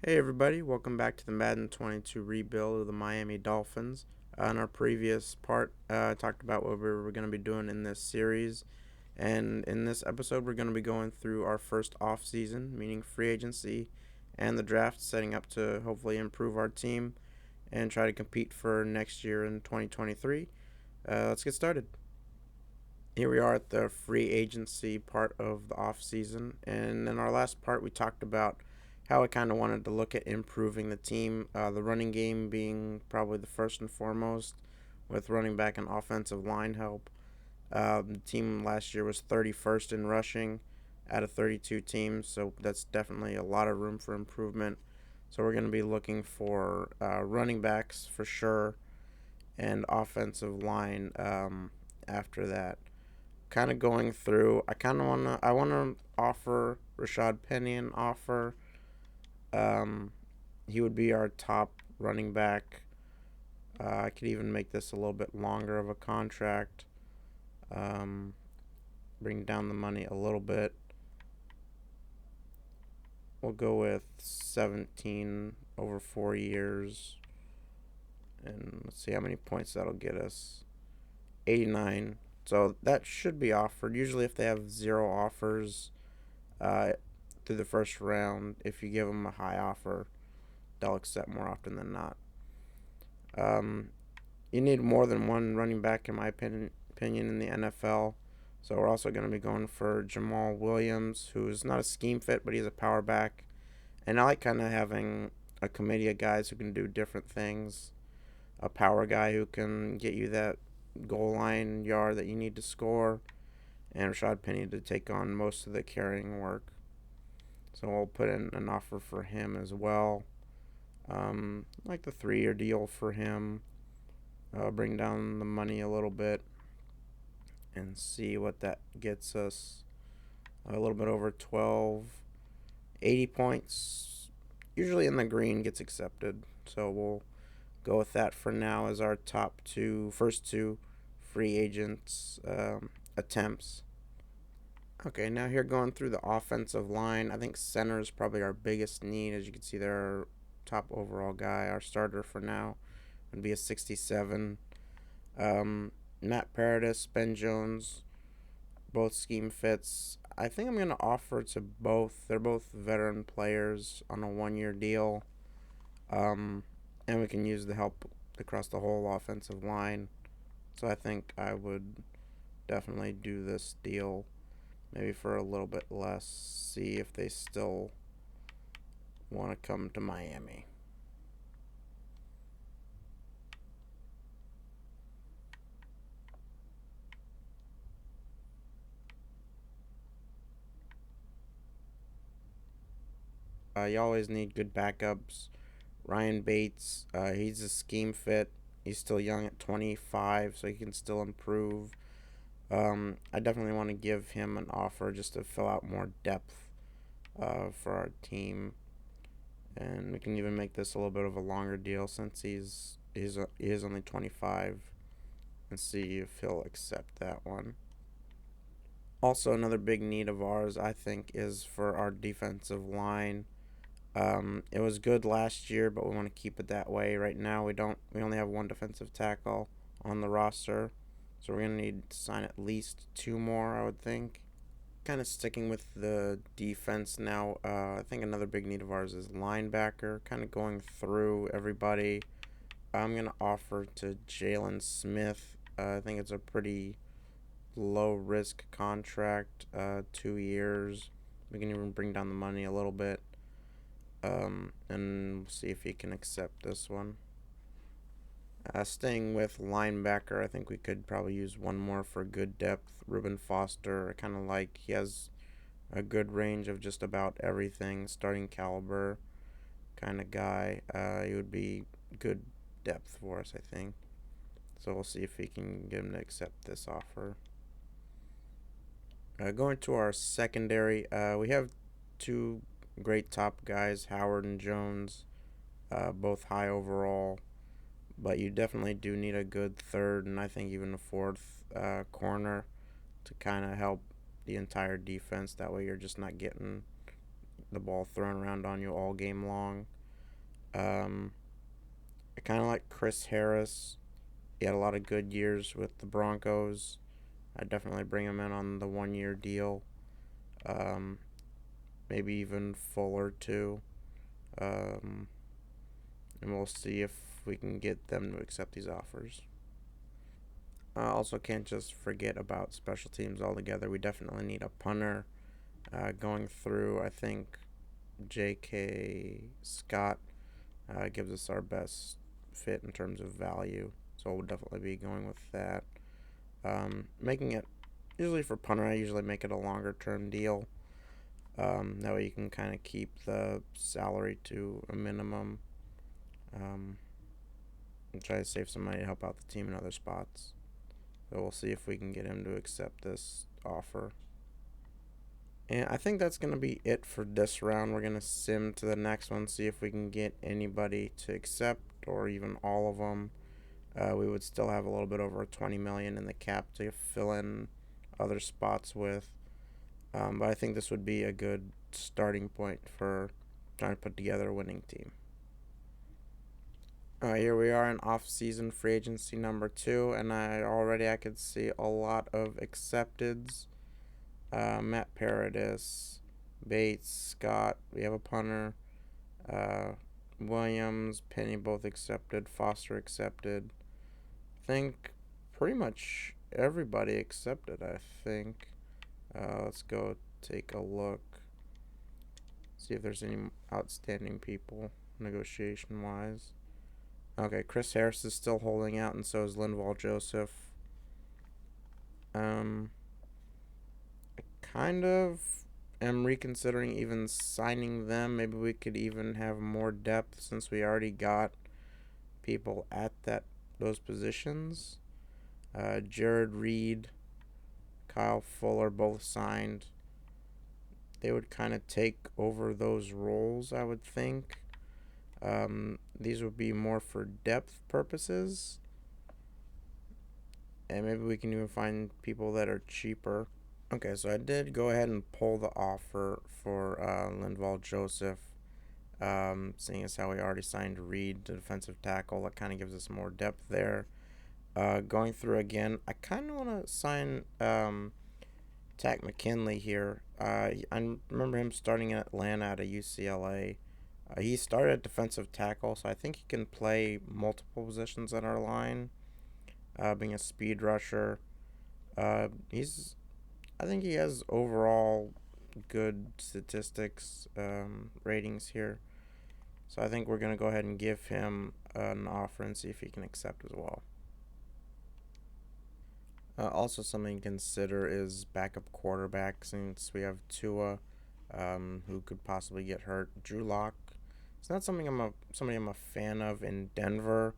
Hey everybody, welcome back to the Madden 22 rebuild of the Miami Dolphins. In our previous part, I talked about what we were going to be doing in this series, and in this episode, we're going to be going through our first offseason, meaning free agency and the draft, setting up to hopefully improve our team and try to compete for next year in 2023. Let's get started. Here we are at the free agency part of the offseason. And in our last part, we talked about how I kind of wanted to look at improving the team, the running game being probably the first and foremost, with running back and offensive line help. The team last year was 31st in rushing out of 32 teams, so that's definitely a lot of room for improvement. So we're going to be looking for running backs for sure and offensive line after that. Kind of going through. I wanna offer Rashad Penny an offer. Um, he would be our top running back. I could even make this a little bit longer of a contract. Um, bring down the money a little bit. We'll go with 17 over 4 years, and let's see how many points that'll get us. 89. So that should be offered. Usually, if they have zero offers, uh, through the first round, if you give them a high offer, they'll accept more often than not. Um, you need more than one running back, in my opinion, in the NFL. So we're also going to be going for Jamal Williams, who's not a scheme fit, but he's a power back. And I like kind of having a committee of guys who can do different things. A power guy who can get you that goal line yard that you need to score, and Rashad Penny to take on most of the carrying work. So we'll put in an offer for him as well. Like the 3 year deal for him. Bring down the money a little bit and see what that gets us. A little bit over 12. 80 points. Usually in the green gets accepted. So we'll go with that for now as our first two free agents attempts. Okay, now here going through the offensive line, I think center is probably our biggest need. As you can see, they're our top overall guy. Our starter for now would be a 67. Um, Matt Paradis, Ben Jones, both scheme fits. I think I'm going to offer to both. They're both veteran players on a 1 year deal. Um, and we can use the help across the whole offensive line. So I think I would definitely do this deal maybe for a little bit less. See if they still want to come to Miami. You always need good backups. Ryan Bates, he's a scheme fit. He's still young at 25, so he can still improve. I definitely want to give him an offer just to fill out more depth for our team, and we can even make this a little bit of a longer deal since he is only 25, and see if he'll accept that one. Also, another big need of ours, I think, is for our defensive line. It was good last year, but we want to keep it that way. Right now, we don't. We only have one defensive tackle on the roster, so we're gonna need to sign at least two more, I would think. Kind of sticking with the defense now. I think another big need of ours is linebacker. Kind of going through everybody. I'm gonna offer to Jalen Smith. I think it's a pretty low risk contract. 2 years. We can even bring down the money a little bit. And see if he can accept this one. Staying with linebacker, I think we could probably use one more for good depth. Reuben Foster, I kind of like. He has a good range of just about everything, starting caliber kind of guy. He would be good depth for us, I think. So we'll see if we can get him to accept this offer. Going to our secondary, we have two great top guys, Howard and Jones, both high overall. But you definitely do need a good third and I think even a fourth corner to kind of help the entire defense. That way you're just not getting the ball thrown around on you all game long. Um, I kind of like Chris Harris. He had a lot of good years with the Broncos. I'd definitely bring him in on the 1 year deal. Um, Maybe even Fuller too. Um, and we'll see if we can get them to accept these offers. Also, can't just forget about special teams altogether. We definitely need a punter. Going through, I think J.K. Scott gives us our best fit in terms of value. So we'll definitely be going with that. Making it, usually for punter, I usually make it a longer term deal. That way you can kind of keep the salary to a minimum. Um, and try to save some money to help out the team in other spots. So we'll see if we can get him to accept this offer. And I think that's going to be it for this round. We're going to sim to the next one, see if we can get anybody to accept or even all of them. We would still have a little bit over 20 million in the cap to fill in other spots with. But I think this would be a good starting point for trying to put together a winning team. Here we are in off-season free agency number 2, and I could see a lot of accepteds. Matt Paradis, Bates, Scott. We have a punter. Uh, Williams, Penny both accepted. Foster accepted. I think pretty much everybody accepted. I think. Let's go take a look. See if there's any outstanding people negotiation wise. Okay, Chris Harris is still holding out, and so is Linval Joseph. I kind of am reconsidering even signing them. Maybe we could even have more depth since we already got people at those positions. Jared Reed, Kyle Fuller both signed. They would kind of take over those roles, I would think. These would be more for depth purposes. And maybe we can even find people that are cheaper. Okay, so I did go ahead and pull the offer for Linval Joseph. Seeing as how we already signed Reed, the defensive tackle, that kind of gives us more depth there. Going through again, I kind of want to sign Tack McKinley here. I remember him starting in Atlanta at a UCLA. He started at defensive tackle, so I think he can play multiple positions on our line. Being a speed rusher, I think he has overall good statistics ratings here. So I think we're going to go ahead and give him an offer and see if he can accept as well. Also, something to consider is backup quarterback since we have Tua, who could possibly get hurt. Drew Lock. It's not something somebody I'm a fan of in Denver.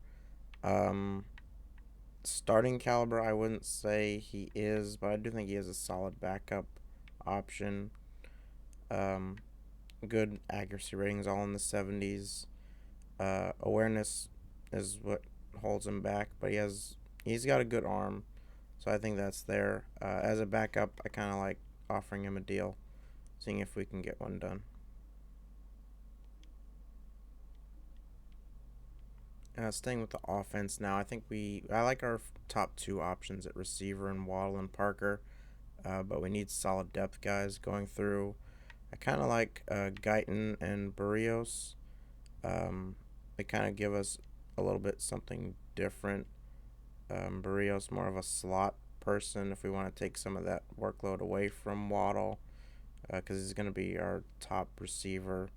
Starting caliber, I wouldn't say he is, but I do think he is a solid backup option. Um, Good accuracy ratings, all in the 70s. Awareness is what holds him back, but he's got a good arm, so I think that's there. As a backup, I kind of like offering him a deal, seeing if we can get one done. Staying with the offense now, I like our top 2 options at receiver and Waddle and Parker, but we need solid depth guys going through. I kind of like Guyton and Barrios. They kind of give us a little bit something different. Barrios more of a slot person if we want to take some of that workload away from Waddle, because he's going to be our top receiver.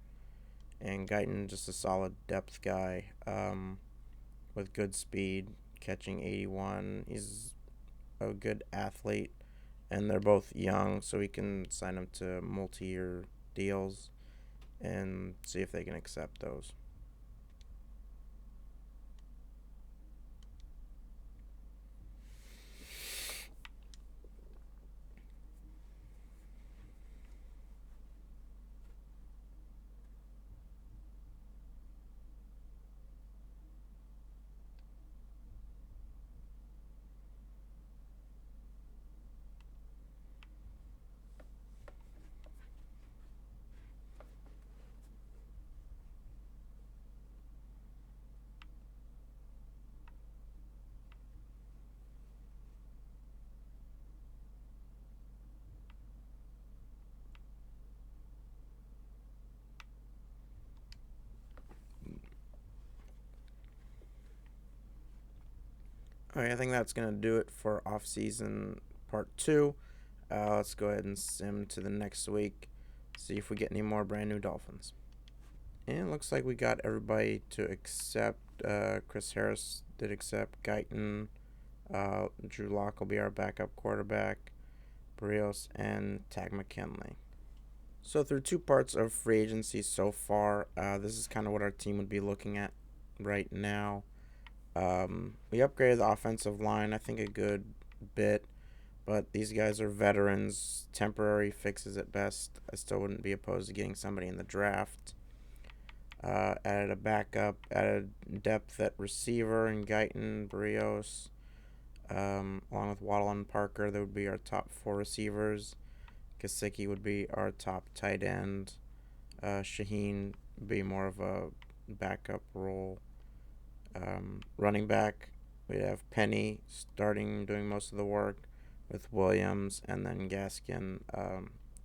And Guyton just a solid depth guy with good speed, catching 81. He's a good athlete, and they're both young, so we can sign them to multi-year deals and see if they can accept those. Alright, I think that's going to do it for off-season part 2. Let's go ahead and sim to the next week, see if we get any more brand new Dolphins. And it looks like we got everybody to accept. Chris Harris did accept. Guyton, Drew Lock will be our backup quarterback. Barrios, and Tag McKinley. So through 2 parts of free agency so far, this is kind of what our team would be looking at right now. We upgraded the offensive line, I think, a good bit, but these guys are veterans, temporary fixes at best. I still wouldn't be opposed to getting somebody in the draft. Added a backup, added depth at receiver in Guyton, Barrios, along with Waddle and Parker. That would be our top 4 receivers. Kasicki would be our top tight end. Shaheen would be more of a backup role. Running back, we have Penny starting, doing most of the work, with Williams, and then Gaskin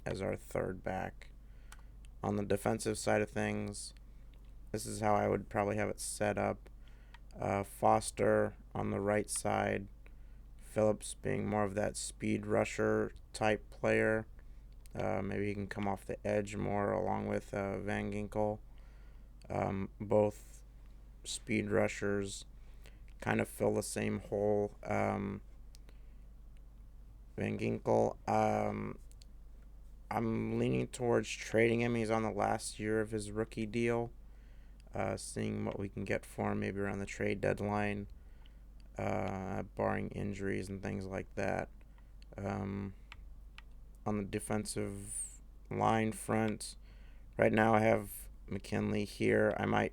as our third back. On the defensive side of things, this is how I would probably have it set up. Foster on the right side, Phillips being more of that speed rusher type player. Maybe he can come off the edge more along with Van Ginkel. Both speed rushers kind of fill the same hole. Van Ginkel, I'm leaning towards trading him. He's on the last year of his rookie deal. Seeing what we can get for him maybe around the trade deadline, barring injuries and things like that. On the defensive line front, right now I have McKinley here. I might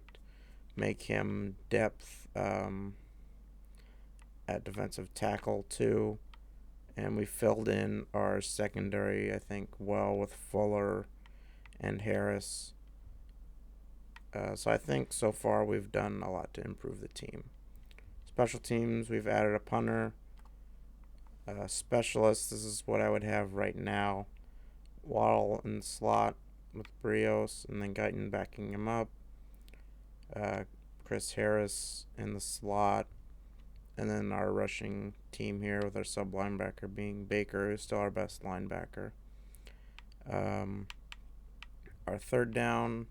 make him depth at defensive tackle too. And we filled in our secondary, I think, well with Fuller and Harris. So I think so far we've done a lot to improve the team. Special teams, we've added a punter. Specialists, this is what I would have right now. Waddle in the slot with Barrios, and then Guyton backing him up. Chris Harris in the slot. And then our rushing team here with our sub linebacker being Baker, who's still our best linebacker. Our third down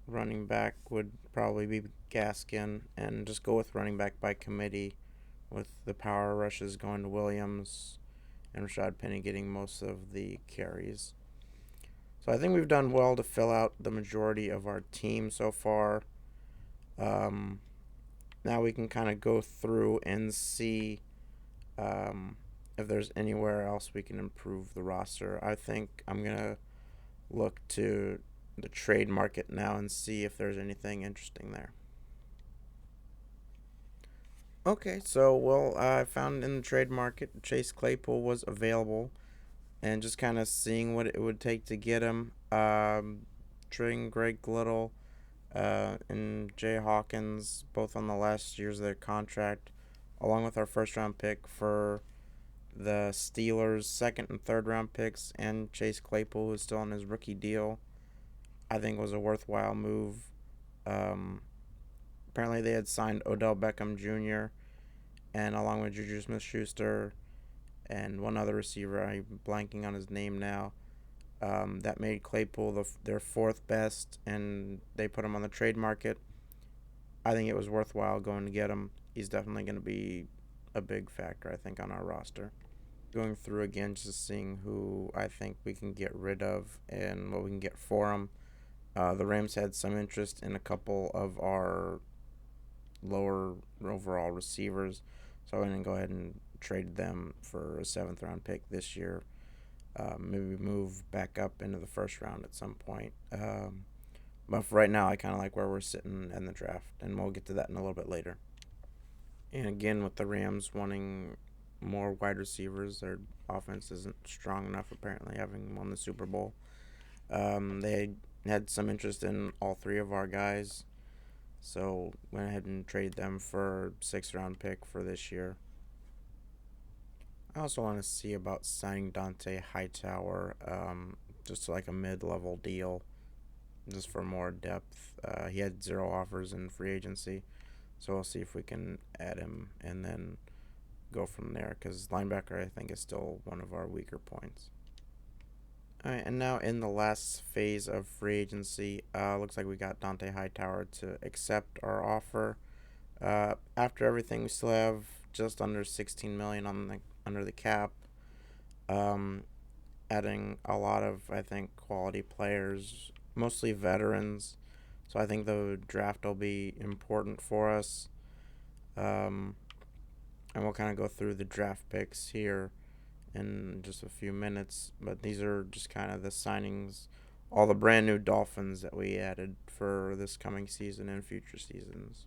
running back would probably be Gaskin, and just go with running back by committee, with the power rushes going to Williams and Rashad Penny getting most of the carries. So I think we've done well to fill out the majority of our team so far. Now we can kind of go through and see if there's anywhere else we can improve the roster. I think I'm going to look to the trade market now and see if there's anything interesting there. Okay, so, I found in the trade market Chase Claypool was available, and just kind of seeing what it would take to get him. Trading Greg Little and Jay Hawkins, both on the last years of their contract, along with our first round pick for the Steelers' second and third round picks, and Chase Claypool, who's still on his rookie deal, I think was a worthwhile move. Apparently they had signed Odell Beckham Jr. and along with Juju Smith-Schuster and one other receiver, I'm blanking on his name now. That made Claypool their 4th best, and they put him on the trade market. I think it was worthwhile going to get him. He's definitely going to be a big factor, I think, on our roster. Going through again, just seeing who I think we can get rid of and what we can get for him. The Rams had some interest in a couple of our lower overall receivers, so I went and go ahead and trade them for a 7th round pick this year. Maybe move back up into the first round at some point. But for right now, I kind of like where we're sitting in the draft, and we'll get to that in a little bit later. And again, with the Rams wanting more wide receivers, their offense isn't strong enough, apparently, having won the Super Bowl. They had some interest in all 3 of our guys, so went ahead and traded them for a 6th round pick for this year. I also want to see about signing Dante Hightower, just like a mid-level deal, just for more depth. He had 0 offers in free agency, So we'll see if we can add him and then go from there, because linebacker I think is still one of our weaker points. All right, and now in the last phase of free agency, looks like we got Dante Hightower to accept our offer. After everything, we still have just under 16 million on the under the cap. Um, Adding a lot of, I think, quality players, mostly veterans. So I think the draft will be important for us. Um, and we'll kind of go through the draft picks here in just a few minutes. But these are just kind of the signings, all the brand new Dolphins that we added for this coming season and future seasons.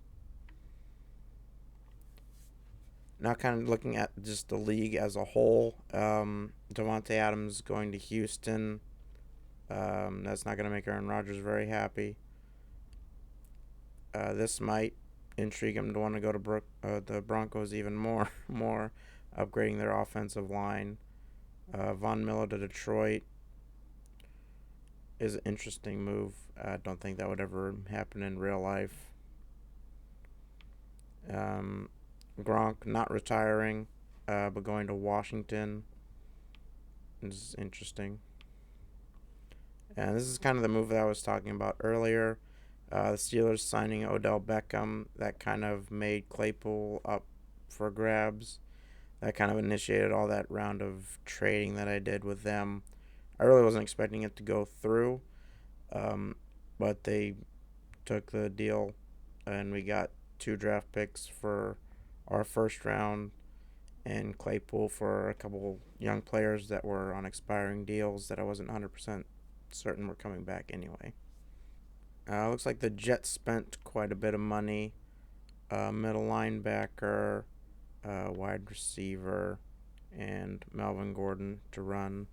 Now, kind of looking at just the league as a whole, Devontae Adams going to Houston. That's not going to make Aaron Rodgers very happy. This might intrigue him to want to go to the Broncos even more, more upgrading their offensive line. Von Miller to Detroit is an interesting move. I don't think that would ever happen in real life. Um, Gronk not retiring, but going to Washington is interesting. And this is kind of the move that I was talking about earlier. The Steelers signing Odell Beckham, that kind of made Claypool up for grabs. That kind of initiated all that round of trading that I did with them. I really wasn't expecting it to go through, um, but they took the deal, and we got 2 draft picks for our first round and Claypool for a couple young players that were on expiring deals that I wasn't 100% certain were coming back anyway. Looks like the Jets spent quite a bit of money. Middle linebacker, wide receiver, and Melvin Gordon to run.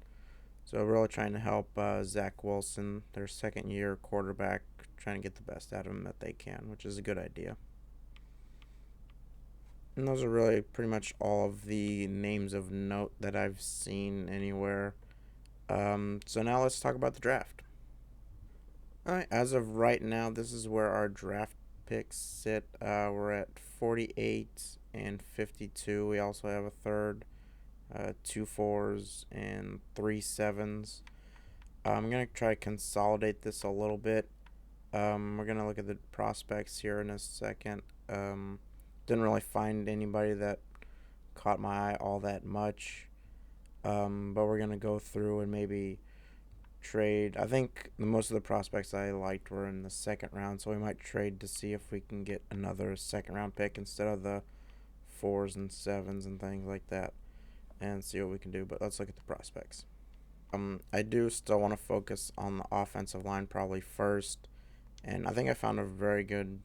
So really trying to help Zach Wilson, their second-year quarterback, trying to get the best out of him that they can, which is a good idea. And those are really pretty much all of the names of note that I've seen anywhere. So now let's talk about the draft. All right, as of right now, this is where our draft picks sit. We're at 48 and 52. We also have a third, 2 4s, and 3 7s. I'm going to try to consolidate this a little bit. We're going to look at the prospects here in a second. Didn't really find anybody that caught my eye all that much. But we're going to go through and maybe trade. I think most of the prospects I liked were in the second round, so we might trade to see if we can get another second round pick instead of the 4s and 7s and things like that, and see what we can do. But let's look at the prospects. I do still want to focus on the offensive line probably first, and I think I found a very good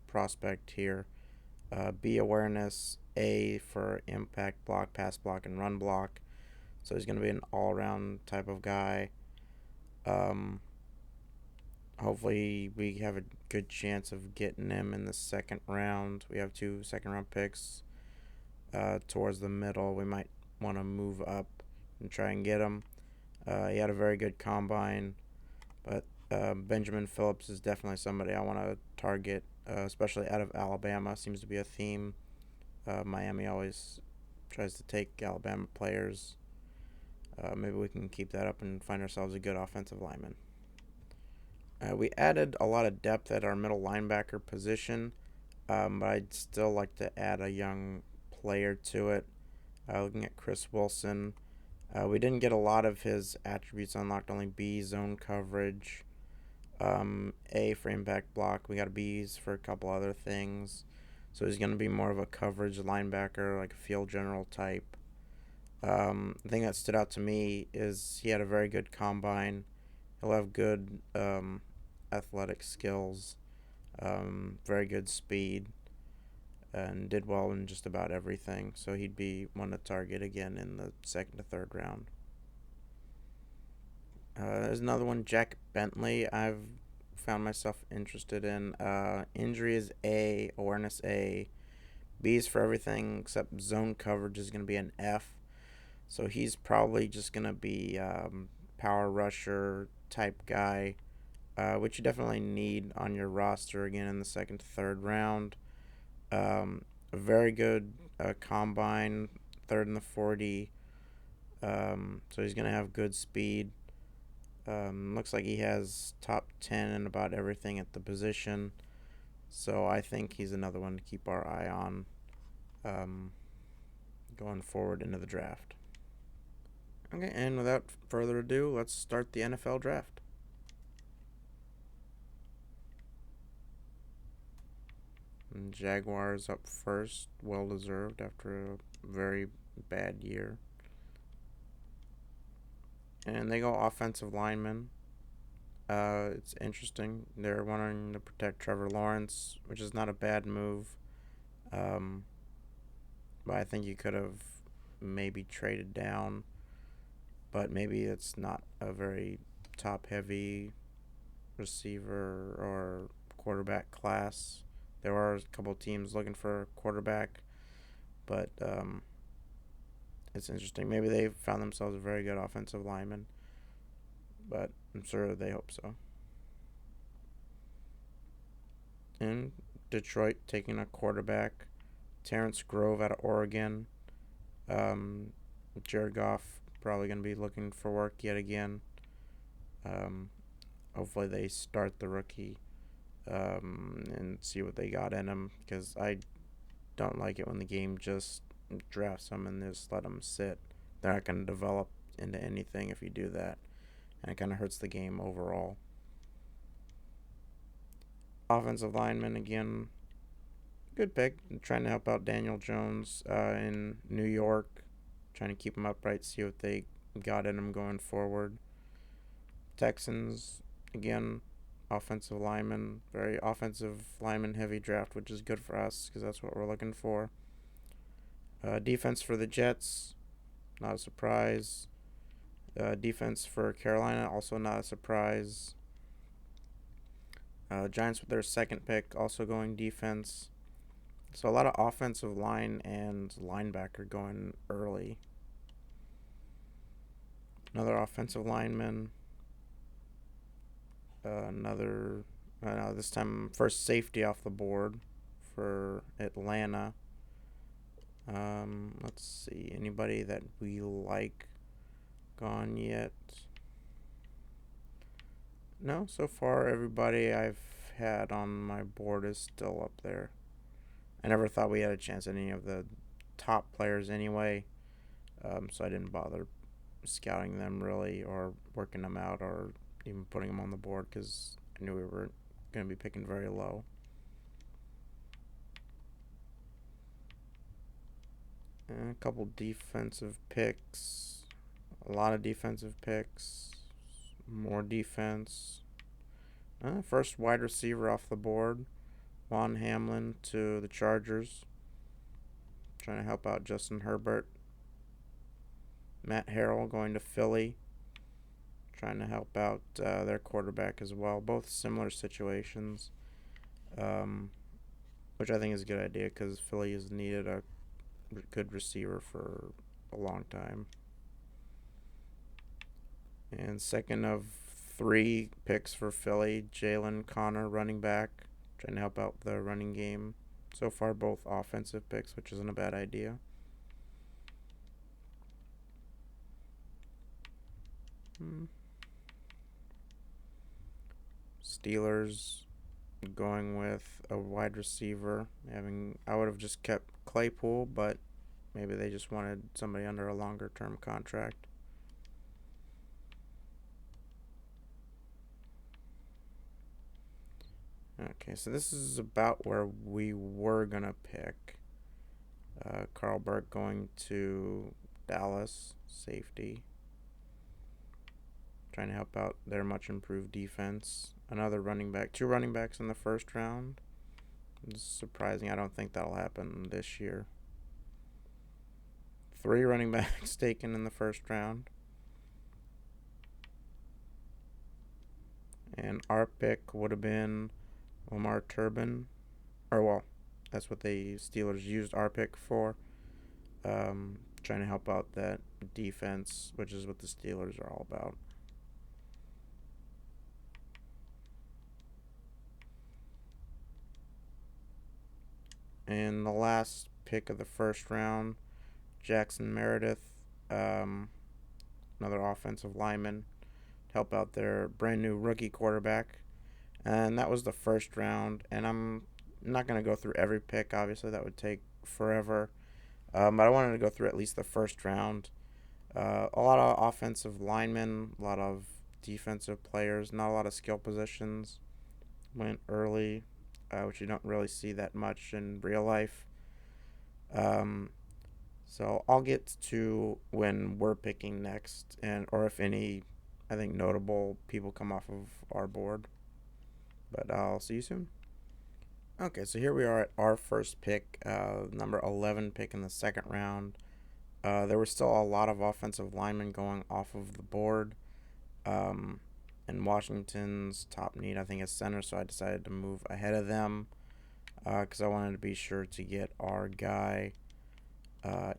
prospect here. B awareness, A for impact block, pass block, and run block. So he's going to be an all-around type of guy. Um, Hopefully we have a good chance of getting him in the second round. We have 2 second-round picks towards the middle. We might want to move up and try and get him. He had a very good combine, but Benjamin Phillips is definitely somebody I want to target, especially out of Alabama. Seems to be a theme. Miami always tries to take Alabama players. Maybe we can keep that up and find ourselves a good offensive lineman. We added a lot of depth at our middle linebacker position, but I'd still like to add a young player to it. Looking at Chris Wilson, we didn't get a lot of his attributes unlocked, only B, zone coverage, A for impact block. We got B's for a couple other things. So he's going to be more of a coverage linebacker, like a field general type. The thing that stood out to me is he had a very good combine. He'll have good athletic skills, very good speed, and did well in just about everything. So he'd be one to target again in the second to third round. There's another one, Jack Bentley. I've found myself interested in. Injury is A, awareness A. B is for everything except zone coverage is going to be an F. So he's probably just going to be power rusher type guy. which you definitely need on your roster again in the second to third round. A very good combine, third in the 40. So he's going to have good speed. Looks like he has top 10 in about everything at the position. So I think he's another one to keep our eye on um, going forward into the draft. Okay, and without further ado, let's start the NFL draft. And Jaguars up first, well deserved after a very bad year. And they go offensive lineman. It's interesting. They're wanting to protect Trevor Lawrence, which is not a bad move. Um, but I think you could have maybe traded down. But maybe it's not a very top heavy receiver or quarterback class. There are a couple teams looking for a quarterback, but it's interesting. Maybe they found themselves a very good offensive lineman, but I'm sure they hope so. In Detroit, taking a quarterback, Terrence Grove out of Oregon. Um, Jared Goff probably going to be looking for work yet again. Um, Hopefully they start the rookie and see what they got in him, because I don't like it when the game just drafts them and just let them sit. They're not going to develop into anything if you do that, and it kind of hurts the game overall. Offensive lineman again, good pick. I'm trying to help out Daniel Jones in New York, trying to keep him upright, see what they got in him going forward. Texans again, offensive lineman, very offensive lineman heavy draft, which is good for us because that's what we're looking for. Defense for the Jets, not a surprise. Defense for Carolina, also not a surprise. Giants with their second pick, also going defense. So a lot of offensive line and linebacker going early. Another offensive lineman. This time first safety off the board for Atlanta. Let's see, anybody that we like gone yet? No, so far everybody I've had on my board is still up there. I never thought we had a chance at any of the top players anyway, so I didn't bother scouting them really or working them out or even putting them on the board because I knew we were going to be picking very low. And a couple defensive picks, a lot of defensive picks, more defense. First wide receiver off the board, Juan Hamlin to the Chargers, trying to help out Justin Herbert. Matt Harrell going to Philly, trying to help out their quarterback as well. Both similar situations, which I think is a good idea because Philly has needed a good receiver for a long time. And second of 3 picks for Philly, Jalen Connor, running back, trying to help out the running game. So far, both offensive picks, which isn't a bad idea. Steelers going with a wide receiver. I would have just kept Claypool, but maybe they just wanted somebody under a longer term contract. Okay, so this is about where we were going to pick. Carl Burke going to Dallas, safety. Trying to help out their much improved defense. Another running back, 2 running backs in the first round. It's surprising. I don't think that'll happen this year. 3 running backs taken in the first round. And our pick would have been Omar Turbin. That's what the Steelers used our pick for. Trying to help out that defense, which is what the Steelers are all about. In the last pick of the first round, Jackson Meredith, um, another offensive lineman, to help out their brand new rookie quarterback. And that was the first round. And I'm not going to go through every pick, obviously, that would take forever. But I wanted to go through at least the first round. A lot of offensive linemen, a lot of defensive players, not a lot of skill positions went early, which you don't really see that much in real life. Um, so I'll get to when we're picking next, and or if any, I think notable people come off of our board. But I'll see you soon. Okay, so here we are at our first pick, number 11 pick in the second round. There were still a lot of offensive linemen going off of the board. Um, and Washington's top need, I think, is center, so I decided to move ahead of them because I wanted to be sure to get our guy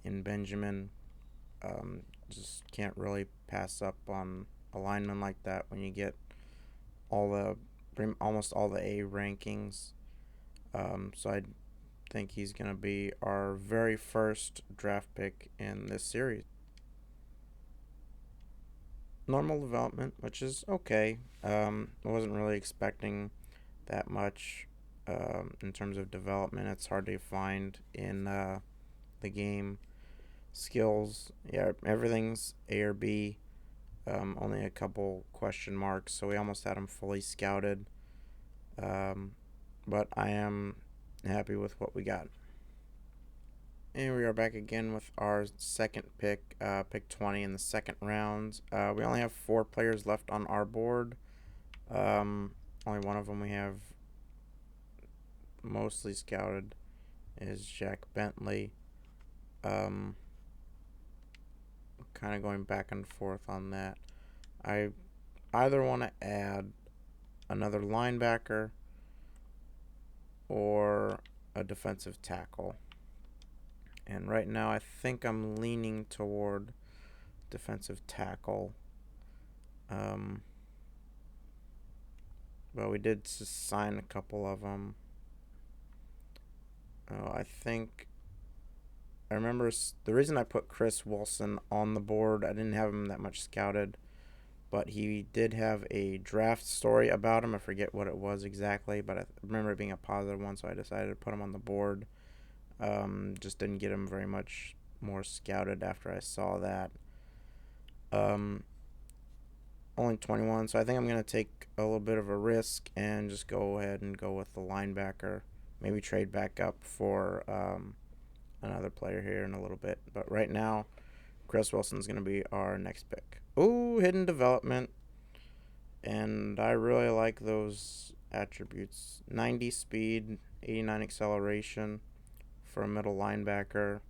in Benjamin. Just can't really pass up on a lineman like that when you get almost all the A rankings. So I think he's going to be our very first draft pick in this series. Normal development, which is okay. I wasn't really expecting that much in terms of development. It's hard to find in the game. Skills, yeah, everything's A or B. Only a couple question marks, so we almost had him fully scouted. Um, but I am happy with what we got. And we are back again with our second pick, pick 20 in the second round. We only have 4 players left on our board. Only one of them we have mostly scouted is Jack Bentley. Kind of going back and forth on that. I either want to add another linebacker or a defensive tackle. And right now I think I'm leaning toward defensive tackle. But we did sign a couple of them. I remember the reason I put Chris Wilson on the board, I didn't have him that much scouted, but he did have a draft story about him. I forget what it was exactly, but I remember it being a positive one, so I decided to put him on the board. Just didn't get him very much more scouted after I saw that. Only 21, so I think I'm going to take a little bit of a risk and just go ahead and go with the linebacker. Maybe trade back up for another player here in a little bit. But right now, Chris Wilson's going to be our next pick. Ooh, hidden development. And I really like those attributes. 90 speed, 89 acceleration for a middle linebacker.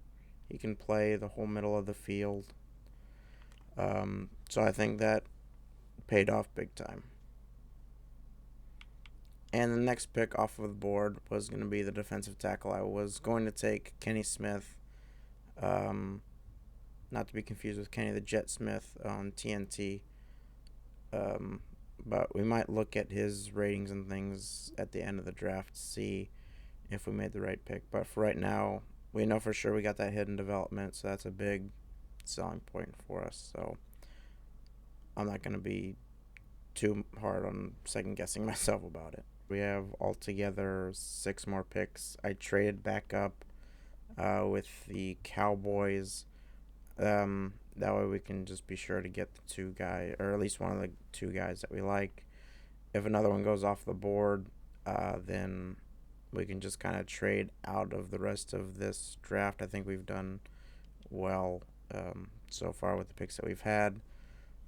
He can play the whole middle of the field. So I think that paid off big time. And the next pick off of the board was going to be the defensive tackle. I was going to take Kenny Smith, not to be confused with Kenny the Jet Smith on TNT. But we might look at his ratings and things at the end of the draft to see if we made the right pick. But for right now, we know for sure we got that hidden development, so that's a big selling point for us. So I'm not going to be too hard on second guessing myself about it. We have altogether 6 more picks. I traded back up with the Cowboys. That way we can just be sure to get the 2 guys, or at least one of the 2 guys that we like. If another one goes off the board, then we can just kind of trade out of the rest of this draft. I think we've done well so far with the picks that we've had.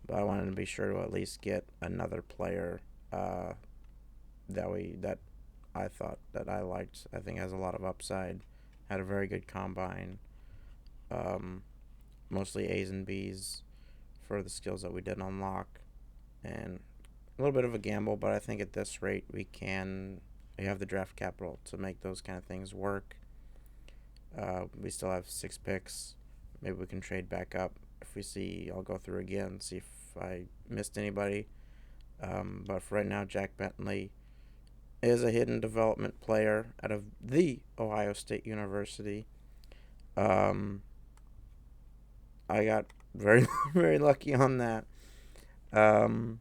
But I wanted to be sure to at least get another player that I thought that I liked. I think has a lot of upside. Had a very good combine. Mostly A's and B's for the skills that we did unlock, and a little bit of a gamble. But I think at this rate we have the draft capital to make those kind of things work. We still have 6 picks. Maybe we can trade back up if we see. I'll go through again, see if I missed anybody. But for right now, Jack Bentley is a hidden development player out of the Ohio State University. Um, I got very very lucky on that. Um,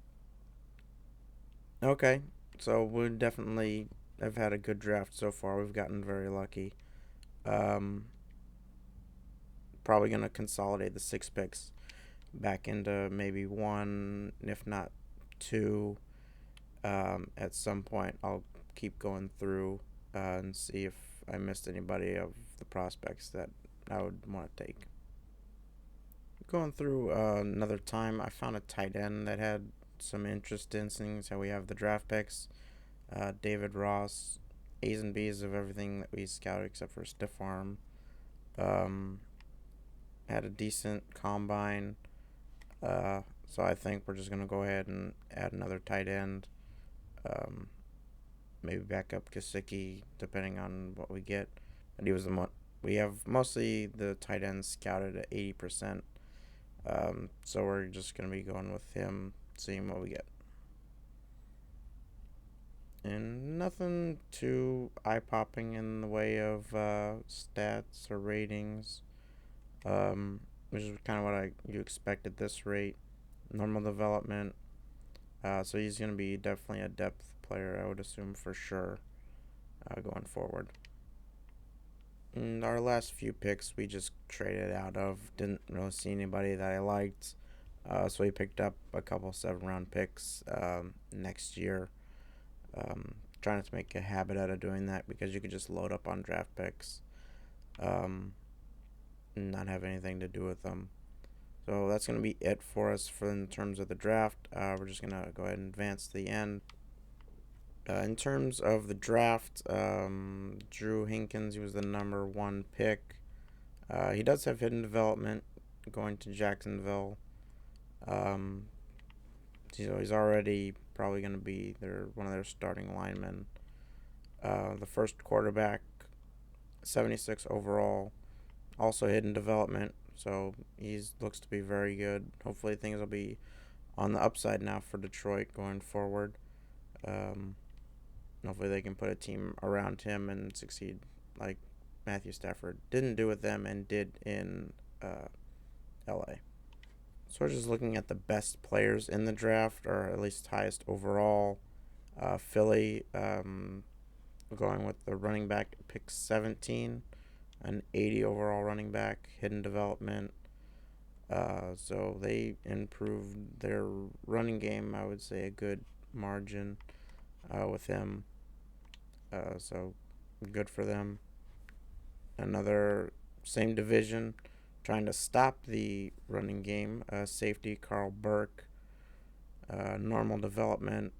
okay, so we definitely have had a good draft so far. We've gotten very lucky. Um, Probably gonna consolidate the 6 picks back into maybe one, if not two. At some point, I'll keep going through and see if I missed anybody of the prospects that I would want to take. Going through another time, I found a tight end that had some interest in things. How we have the draft picks, David Ross, A's and B's of everything that we scouted except for stiff arm. Um, had a decent combine. So I think we're just gonna go ahead and add another tight end. Um, Maybe back up Kasicki depending on what we get. But he was the we have mostly the tight ends scouted at 80%. So we're just gonna be going with him, seeing what we get. And nothing too eye popping in the way of stats or ratings. Which is kind of what you expect at this rate. Normal development. So he's going to be definitely a depth player, I would assume for sure, going forward. And our last few picks we just traded out of. Didn't really see anybody that I liked. So we picked up a couple 7 round picks next year. Trying to make a habit out of doing that because you could just load up on draft picks. Um, not have anything to do with them. So that's going to be it for us for in terms of the draft. We're just going to go ahead and advance to the end. In terms of the draft, Drew Hinkins, he was the number 1 pick. He does have hidden development going to Jacksonville. Um, so he's already probably going to be one of their starting linemen. The first quarterback, 76 overall, also hidden development. So he looks to be very good. Hopefully things will be on the upside now for Detroit going forward. Um, Hopefully they can put a team around him and succeed like Matthew Stafford didn't do with them and did in LA. So we're just looking at the best players in the draft, or at least highest overall. Philly, going with the running back pick 17, an 80 overall running back, hidden development. So they improved their running game, I would say, a good margin with him. So good for them. Another same division, trying to stop the running game. Safety Carl Burke, normal development,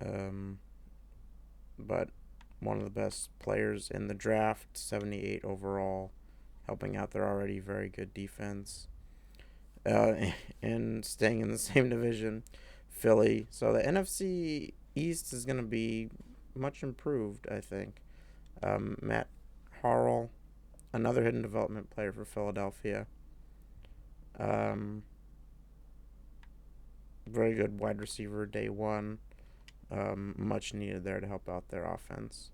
um, but one of the best players in the draft, 78 overall, helping out their already very good defense. And staying in the same division, Philly. So the NFC East is going to be much improved, I think. Matt Harrell, another hidden development player for Philadelphia. Um, Very good wide receiver day one. Much needed there to help out their offense.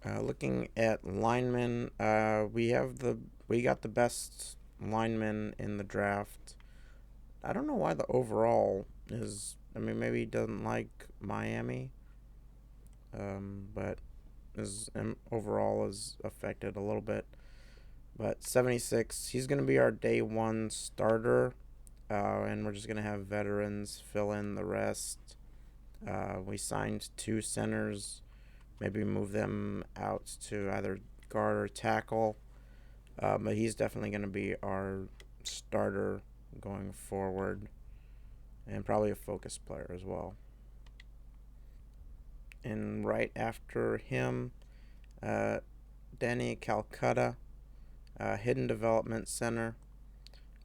Looking at linemen, we got the best linemen in the draft. I don't know why the overall is. I mean, maybe he doesn't like Miami, but his overall is affected a little bit. But 76, he's going to be our day one starter, and we're just going to have veterans fill in the rest. We signed 2 centers, maybe move them out to either guard or tackle. But he's definitely going to be our starter going forward, and probably a focus player as well. And right after him, uh, Danny Calcutta, hidden development center,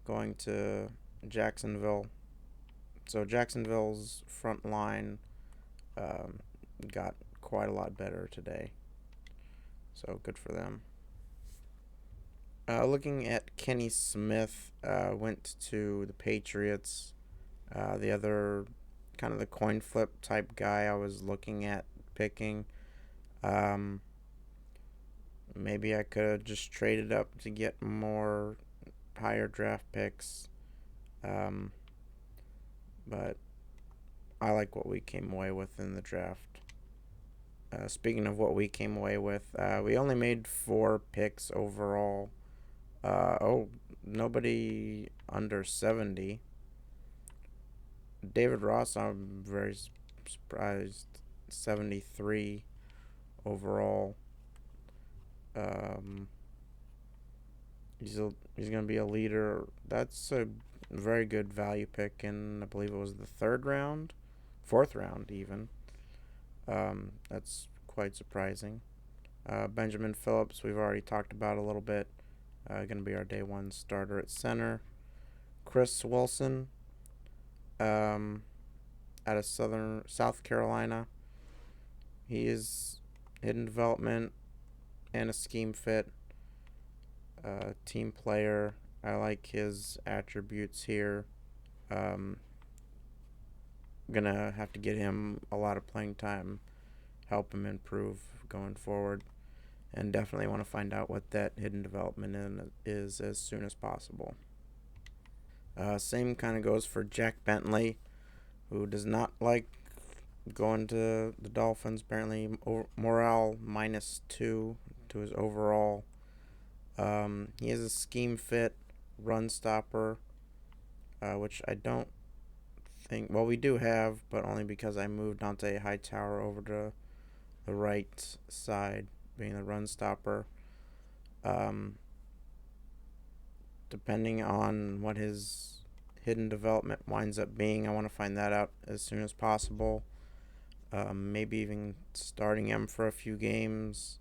going to Jacksonville. So Jacksonville's front line um, got quite a lot better today. So good for them. Looking at Kenny Smith, went to the Patriots. The other kind of the coin flip type guy I was looking at picking. Um, Maybe I could have just traded up to get more higher draft picks. Um, but I like what we came away with in the draft. Speaking of what we came away with, we only made 4 picks overall. Nobody under 70. David Ross, I'm very surprised. 73 overall. Um, he's gonna be a leader. That's a very good value pick, and I believe it was the 3rd round, 4th round even. That's quite surprising. Benjamin Phillips, we've already talked about a little bit. Gonna be our day 1 starter at center. Chris Wilson, um, out of South Carolina. He is hidden development and a scheme fit. Team player. I like his attributes here. Um, Gonna have to get him a lot of playing time, help him improve going forward, and definitely want to find out what that hidden development is as soon as possible. Same kind of goes for Jack Bentley, who does not like going to the Dolphins. Apparently, morale -2 to his overall. He is a scheme fit run stopper, which I don't think. Well, we do have, but only because I moved Dante Hightower over to the right side, being the run stopper. Um, Depending on what his hidden development winds up being, I want to find that out as soon as possible. Maybe even starting him for a few games,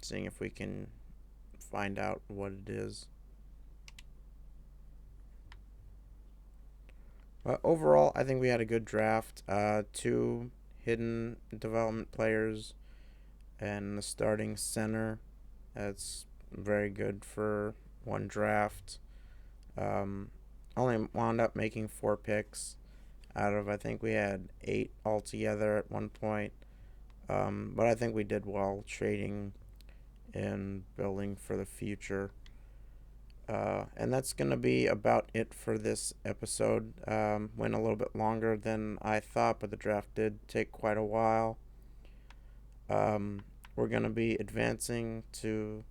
seeing if we can find out what it is. But overall, I think we had a good draft. 2 hidden development players and the starting center. That's very good for 1 draft. Um, Only wound up making 4 picks out of, I think we had 8 altogether at one point. But I think we did well trading and building for the future. And that's going to be about it for this episode. Went a little bit longer than I thought, but the draft did take quite a while. We're going to be advancing to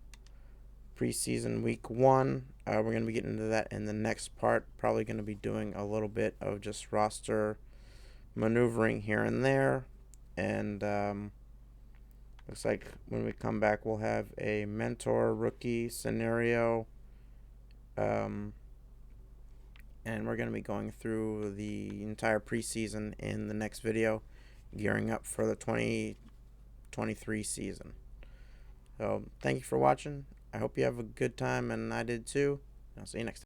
preseason week 1. We're going to be getting into that in the next part. Probably going to be doing a little bit of just roster maneuvering here and there. And looks like when we come back, we'll have a mentor rookie scenario. And we're going to be going through the entire preseason in the next video, gearing up for the 2023 season. So, thank you for watching. I hope you have a good time, and I did too. I'll see you next time.